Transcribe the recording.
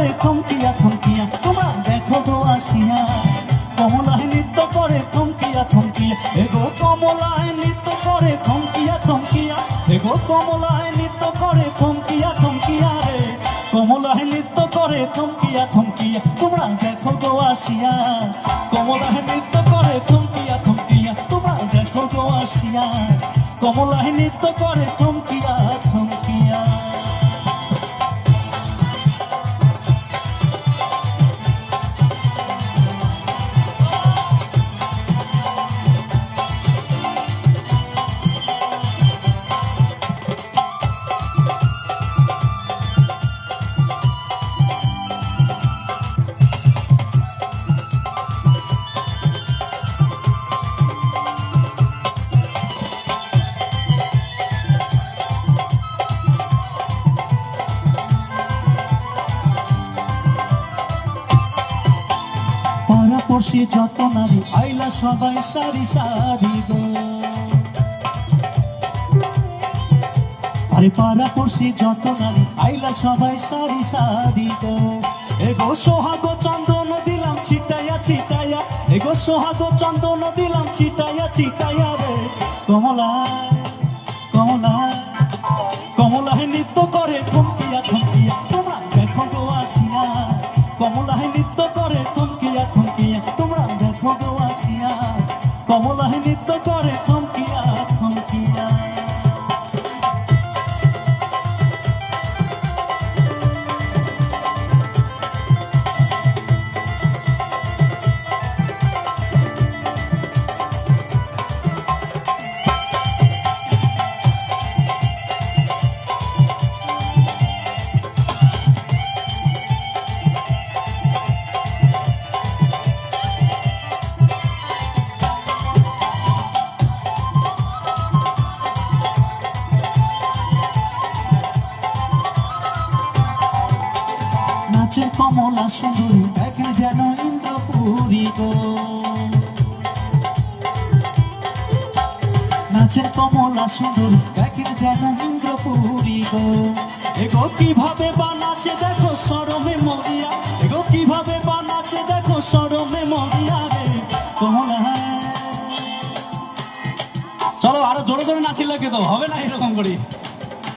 করে থমকিয়া থমকিয়া, তোমরা দেখো গো আসিয়া। কমলায় নৃত্য করে থমকিয়া থমকিয়া, এগো কমলায় নৃত্য করে থমকিয়া থমকিয়া, এগো কমলায় নৃত্য করে থমকিয়া থমকিয়া রে। কমলায় নৃত্য করে থমকিয়া থমকিয়া, তোমরা দেখো গো আসিয়া। কমলায় নৃত্য করে থমকিয়া থমকিয়া, তোমরা দেখো গো আসিয়া। কমলায় নৃত্য করে থমকিয়া থমকিয়া। পাড়াপড়শি যত নারী আইলা সবাই সারি সারি গো। আরে পাড়াপড়শি যত নারী আইলা সবাই সারি সারি গো। এগো সোহাগ চন্দন দিলাম ছিটাইয়া ছিটাইয়া, এগো সোহাগ চন্দন দিলাম ছিটাইয়া ছিটাইয়া রে। কমলায় কমলায় কমলায় নৃত্য করে থমকিয়া থমকিয়া, তোমরা দেখো গো আসিয়া। কমলায় নৃত্য করে থমকিয়া থমকিয়া, তোমরা দেখো গো আসিয়া। কমলায় নৃত্য করে থমকিয়া থমকিয়া। নাচের কমলা সুন্দরী দেখে যেন ইন্দ্রপুরী গো। নাচের কমলা সুন্দরী দেখে যেন ইন্দ্রপুরী গো। এগো কিভাবে বানাচ্ছে দেখো সরমে মরিয়া, এগো কিভাবে বানাচ্ছে দেখো সরমে মরিয়া রে। কমলা চলো আরো জোরে জোরে নাচিলে তো হবে না এরকম করি।